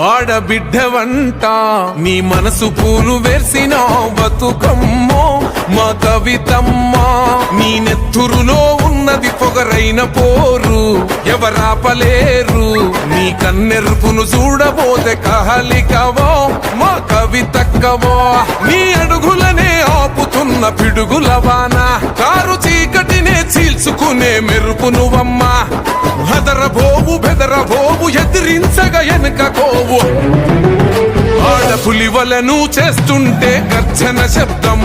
ఆడబిడ్డవంట నీ మనసు పూలు వేసిన బతుకమ్మో మా కవితమ్మ నీ నెత్తురులో ఉన్నది పొగరైన పోరు ఎవరాపలేరు నీ కన్నెరుపును చూడబోతే కహలికవో మా కవితక్కవో నీ అడుగులనే ఆపుతున్న పిడుగులవాన కారు చీకటినే చీల్చుకునే మెరుపు నువ్వమ్మా హదరబోవు బెదరబోవు ఎదిరించగా వెనుకపోవు ఆడపులివలను చేస్తుంటే గర్జన శబ్దం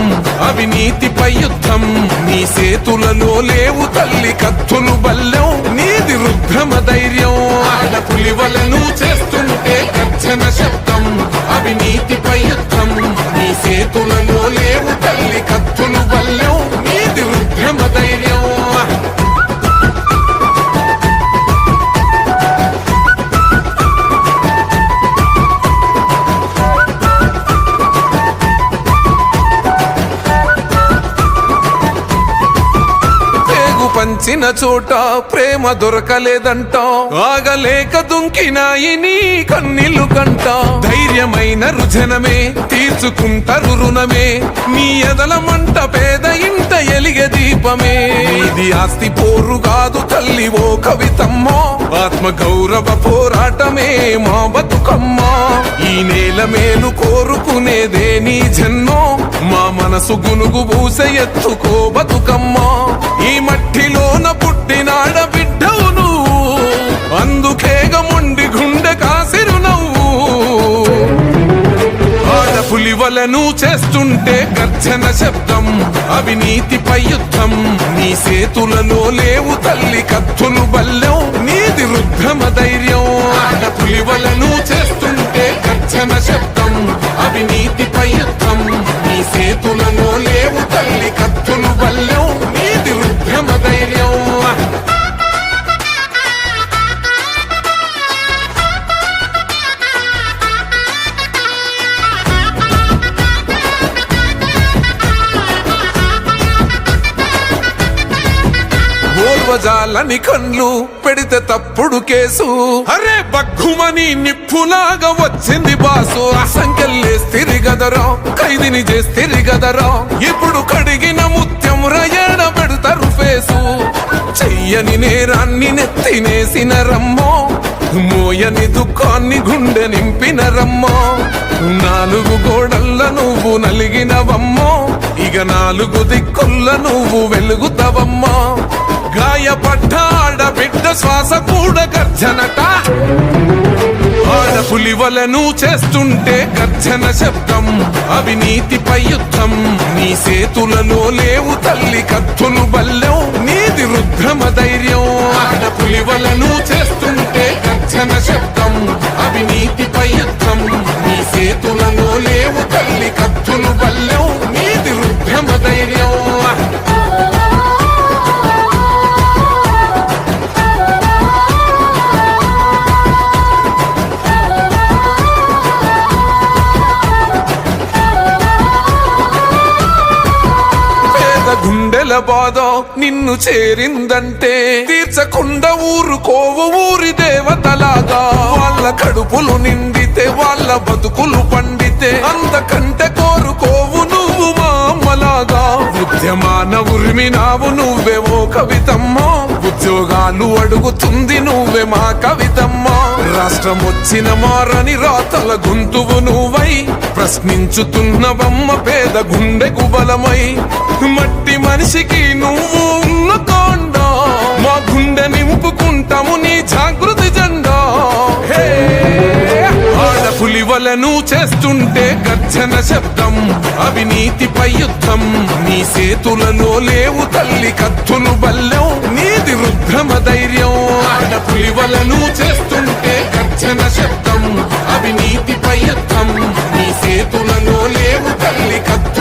అవినీతిపై యుద్ధం నీ సేతులలో లేవు తల్లి కత్తులు బల్లెం నీది రుద్రమ ధైర్యం ఆడపులివలను చేస్తుంటే గర్జన శబ్దం అవినీతిపై యుద్ధం నీ సేతులలో లేవు తల్లి కత్తులు బల్లెం నీది రుద్రమ ధైర్యం పంచిన చోట ప్రేమ దొరకలేదంట ఆగలేక దుంకినాయి నీ కన్నీళ్లు కంట ధైర్యమైన రుజనమే తీర్చుకుంటారు రుణమే నీ ఎదల మంట పేద ఇంట ఎలిగే దీపమే ఇది ఆస్తి పోరు కాదు తల్లి ఓ కవితమ్మో ఆత్మ గౌరవ పోరాటమే మా బతుకమ్మ ఈ నేల మేలు కోరుకునేదే నీ జన్మో మా మనసు గునుగు పూస ఎత్తుకో బతుకమ్మ ఈ మట్టిలోన పుట్టినాడ బిడ్డవు నువ్వు అందుకేగ మొండి గుండె కాసిరు నవ్వు ఆడపులివలను చేస్తుంటే గర్జన శబ్దం అవినీతిపై యుద్ధం నీ సేతులలో లేవు తల్లి కత్తులు బల్లెం నీది రుద్రమ ధైర్యం ఆడపులివలను చేస్తుంటే గర్జన శబ్దం అవినీతిపై యుద్ధం నీ సేతులలో లేవు తల్లి కత్తులు బల్లెం నీది రుద్రమ ధైర్యం ఓర్వజాలని కన్లు పెడితే తప్పుడు కేసు అరే బగ్గుమని నిప్పులాగా వచ్చింది బాసు అసంకెళ్ళేస్తిరి గదరా ఖైదీని చేస్తిరి గదరా ఇప్పుడు కడిగిన ముత్యం రయణ పెడతారు ఫేసు చెయ్యని నేరాన్ని నెత్తినేసిన రమ్మో మోయని దుఃఖాన్ని గుండె నింపిన రమ్మో నాలుగు గోడల్ల నువ్వు నలిగినవమ్మో ఇక నాలుగు దిక్కుల్ల నువ్వు వెలుగుతావమ్మా గాయపడ్డ ఆడబిడ్డ శ్వాస కూడా గర్జనట ఆడపులివలను చేస్తుంటే గర్జన శబ్దం అవినీతిపై యుద్ధం నీ సేతులలో లేవు తల్లి కత్తులు బల్లెం నీది రుద్రమ ధైర్యం ఆడపులివలను చేస్తుంటే గర్జన శబ్దం అవినీతిపై యుద్ధం నీ సేతులలో లేవు తల్లి కత్తులు బల్లెం నీది రుద్రమ ధైర్యం గుండెల బాధ నిన్ను చేరిందంటే తీర్చకుండా ఊరుకోవు ఊరి దేవతలాగా వాళ్ళ కడుపులు నిండితే వాళ్ళ బతుకులు పండితే అంతకంటే కోరుకోవు నువ్వు మా అమ్మలాగా ఉద్యమాన ఉరిమినావు నువ్వే ఓ కవితమ్మో ఉద్యోగాలు అడుగుతుంది నువ్వే మా కవితమ్మ రాష్ట్రం వచ్చిన మారని రాతల గొంతువు నువ్వై ప్రశ్నించుతున్నవమ్మ పేద గుండెకు బలమై మట్టి మనిషికి నువ్వు ఉన్న కొండ మా గుండె నింపుకుంటాము నీ జాగృతి జెండా ఆడపులివలను చేస్తుంటే గర్జన శబ్దం అవినీతిపై యుద్ధం నీ సేతులలో లేవు తల్లి కత్తులు బల్లెం నీది రుద్రమ ధైర్యం ఆడపులివలను చేస్తుంటే గర్జన శబ్దం అవినీతిపై యుద్ధం నీ సేతులలో లేవు తల్లి కత్తులు